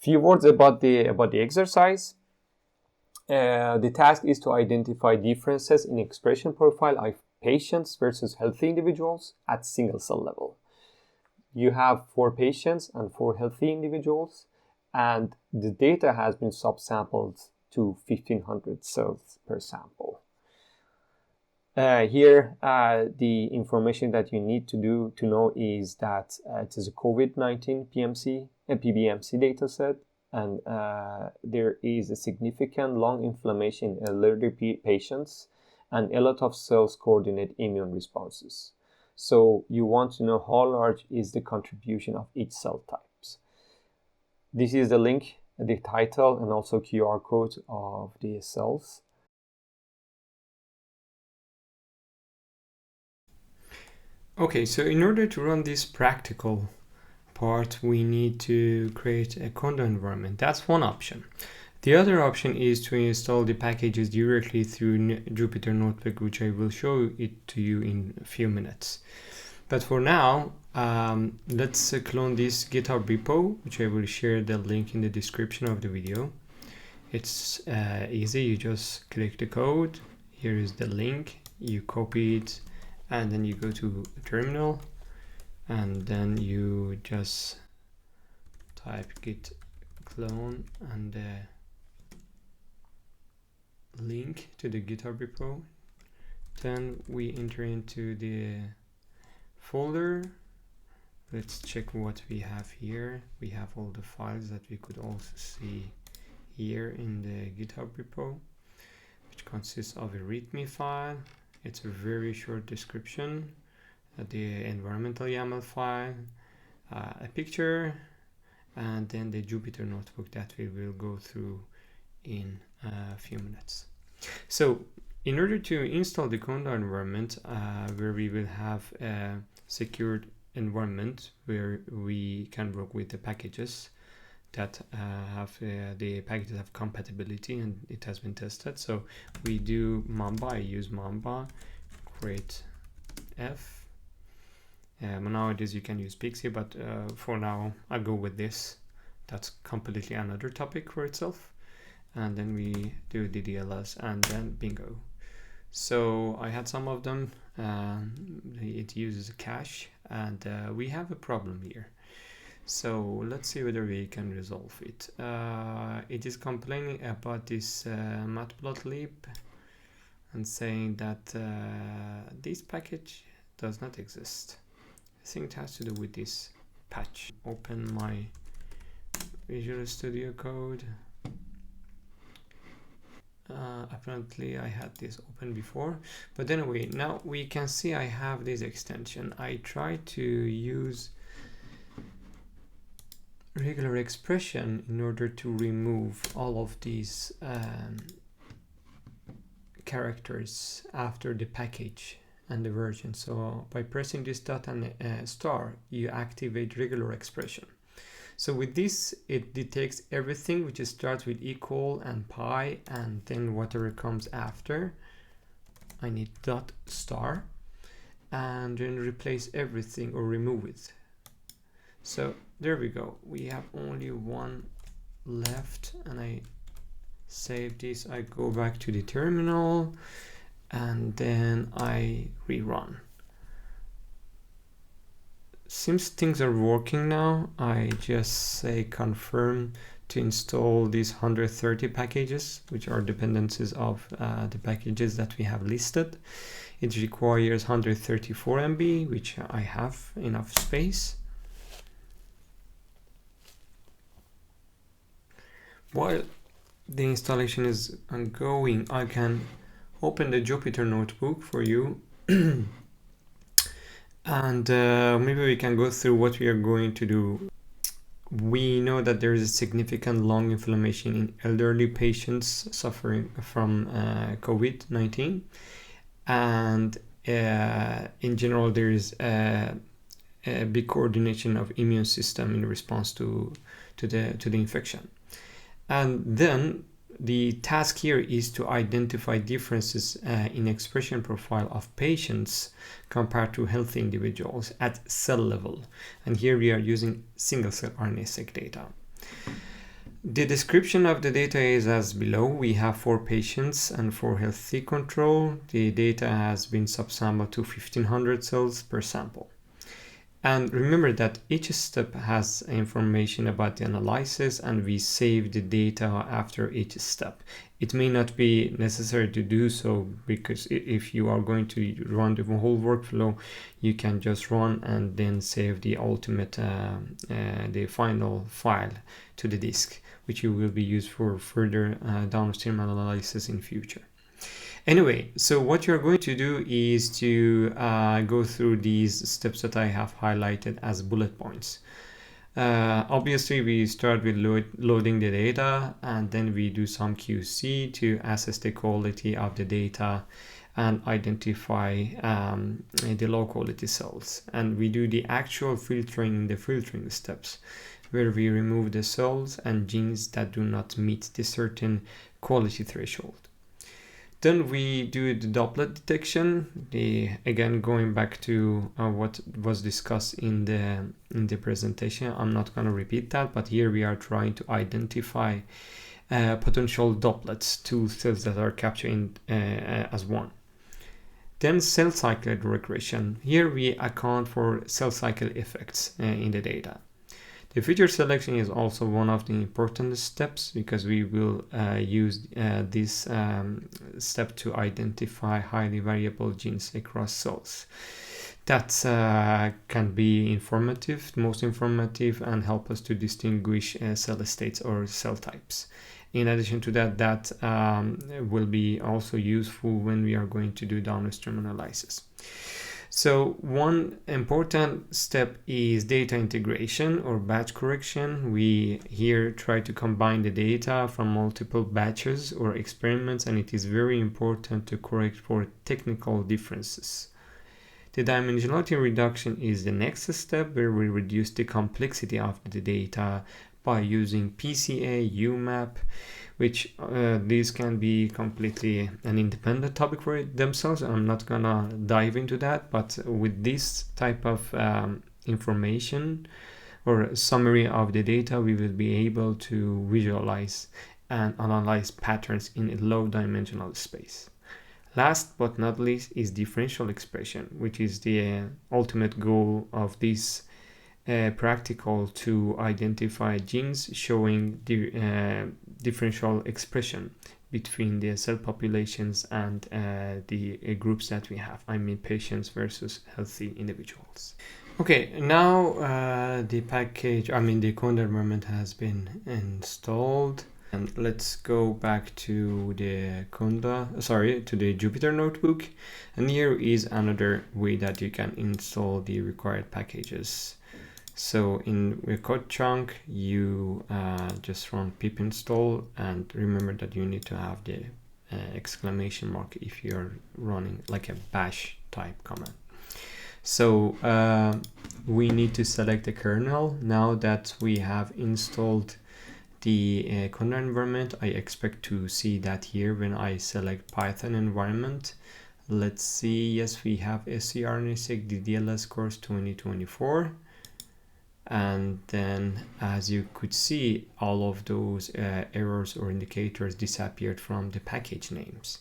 Few words about the exercise. The task is to identify differences in expression profile of patients versus healthy individuals at single cell level. You have 4 patients and 4 healthy individuals, and the data has been subsampled to 1500 cells per sample. Here, the information that you need to know is that it is a COVID-19 PBMC dataset, and there is a significant lung inflammation in elderly patients, and a lot of cells coordinate immune responses. So you want to know how large is the contribution of each cell types. This is the link, the title, and also QR code of the cells. Okay, so in order to run this practical part, we need to create a Conda environment. That's one option. The other option is to install the packages directly through Jupyter Notebook, which I will show it to you in a few minutes. But for now, let's clone this GitHub repo, which I will share the link in the description of the video. It's easy. You just click the code. Here is the link. You copy it, and then you go to terminal, and then you just type git clone and link to the GitHub repo. Then we enter into the folder. Let's check what we have here. We have all the files that we could also see here in the GitHub repo, which consists of a README file. It's a very short description, the environmental YAML file, a picture, and then the Jupyter Notebook that we will go through in a few minutes. So in order to install the Conda environment, where we will have a secured environment where we can work with the packages that the packages have compatibility and it has been tested. So we do Mamba. I use Mamba, create F. Nowadays you can use Pixie, but for now I'll go with this. That's completely another topic for itself. And then we do DDLS and then bingo. So I had some of them. It uses a cache, and we have a problem here. So let's see whether we can resolve it. It is complaining about this matplotlib and saying that this package does not exist. I think it has to do with this patch. Open my Visual Studio Code. Apparently I had this open before, but anyway, now we can see I have this extension. I try to use regular expression in order to remove all of these characters after the package and the version. So by pressing this dot and star, you activate regular expression. So with this, it detects everything which starts with equal and pi, and then whatever comes after. I need dot star, and then replace everything or remove it. So there we go. We have only one left, and I save this. I go back to the terminal, and then I rerun. Since things are working now, I just say confirm to install these 130 packages, which are dependencies of the packages that we have listed. It requires 134 MB, which I have enough space. While the installation is ongoing, I can open the Jupyter Notebook for you. And maybe we can go through what we are going to do. We know that there is a significant lung inflammation in elderly patients suffering from COVID-19, and in general there is a big coordination of immune system in response to the infection. And then the task here is to identify differences in expression profile of patients compared to healthy individuals at cell level. And here we are using single-cell RNA-seq data. The description of the data is as below. We have 4 patients, and for healthy control, the data has been subsampled to 1500 cells per sample. And remember that each step has information about the analysis, and we save the data after each step. It may not be necessary to do so, because if you are going to run the whole workflow, you can just run and then save the ultimate, the final file to the disk, which you will be used for further downstream analysis in future. Anyway, so what you're going to do is to go through these steps that I have highlighted as bullet points. Obviously, we start with loading the data, and then we do some QC to assess the quality of the data and identify the low quality cells. And we do the actual filtering in the filtering steps, where we remove the cells and genes that do not meet the certain quality threshold. Then we do the doublet detection. Again, going back to what was discussed in the presentation, I'm not going to repeat that, but here we are trying to identify potential doublets, two cells that are captured as one. Then cell cycle regression. Here we account for cell cycle effects in the data. The feature selection is also one of the important steps, because we will use this step to identify highly variable genes across cells. That can be informative, most informative, and help us to distinguish cell states or cell types. In addition to that, that will be also useful when we are going to do downstream analysis. So one important step is data integration or batch correction. We here try to combine the data from multiple batches or experiments, and it is very important to correct for technical differences. The dimensionality reduction is the next step, where we reduce the complexity of the data by using PCA, UMAP, which these can be completely an independent topic for themselves. I'm not gonna dive into that, but with this type of information or summary of the data, we will be able to visualize and analyze patterns in a low dimensional space. Last but not least is differential expression, which is the ultimate goal of this practical, to identify genes showing the differential expression between the cell populations and the groups that we have. I mean patients versus healthy individuals. Okay, now the Conda environment has been installed. And let's go back to the to the Jupyter notebook. And here is another way that you can install the required packages. So in the code chunk, you just run pip install, and remember that you need to have the exclamation mark if you're running like a bash type command. So we need to select the kernel. Now that we have installed the Conda environment, I expect to see that here when I select Python environment. Let's see, yes, we have scRNASeq DDLS course 2024. And then, as you could see, all of those errors or indicators disappeared from the package names.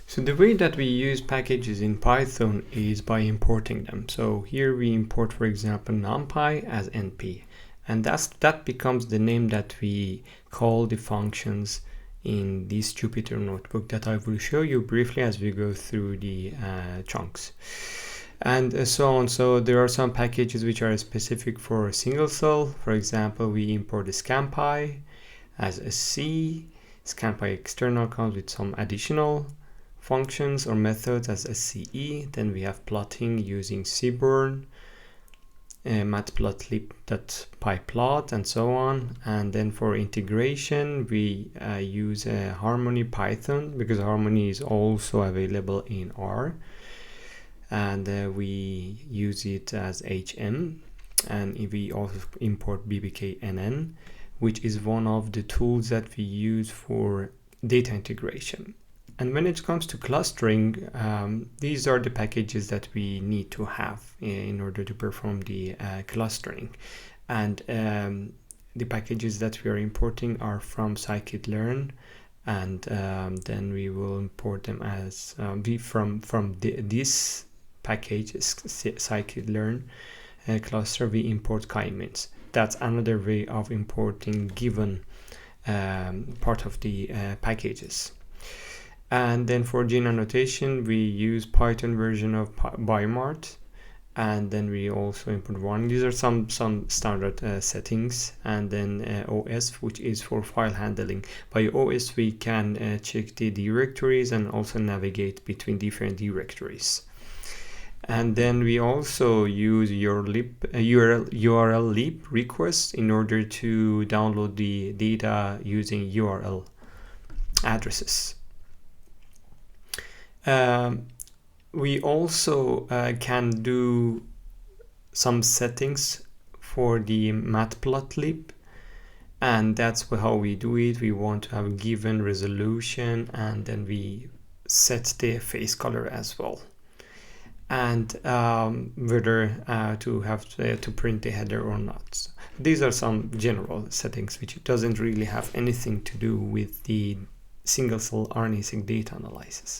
So the way that we use packages in Python is by importing them. So here we import, for example, numpy as np, and that becomes the name that we call the functions in this Jupyter notebook that I will show you briefly as we go through the chunks. And so on. So there are some packages which are specific for a single cell. For example, we import the scmpy as a C. Scmpy external comes with some additional functions or methods as sce. Then we have plotting using seaborn, matplotlib.pyplot, and so on. And then for integration, we use Harmony Python, because Harmony is also available in R. And we use it as HM, and we also import bbknn, which is one of the tools that we use for data integration. And when it comes to clustering, these are the packages that we need to have in order to perform the clustering. And the packages that we are importing are from scikit-learn, and then we will import them as this package scikit-learn cluster. We import k-means. That's another way of importing given part of the packages. And then for gene annotation, we use Python version of Biomart, and then we also import one. These are some standard settings. And then OS, which is for file handling. By OS we can check the directories and also navigate between different directories. And then we also use URL lib request in order to download the data using URL addresses. We also can do some settings for the matplotlib, and that's how we do it. We want to have a given resolution, and then we set the face color as well, and whether to print the header or not. These are some general settings which doesn't really have anything to do with the single-cell RNA-seq data analysis.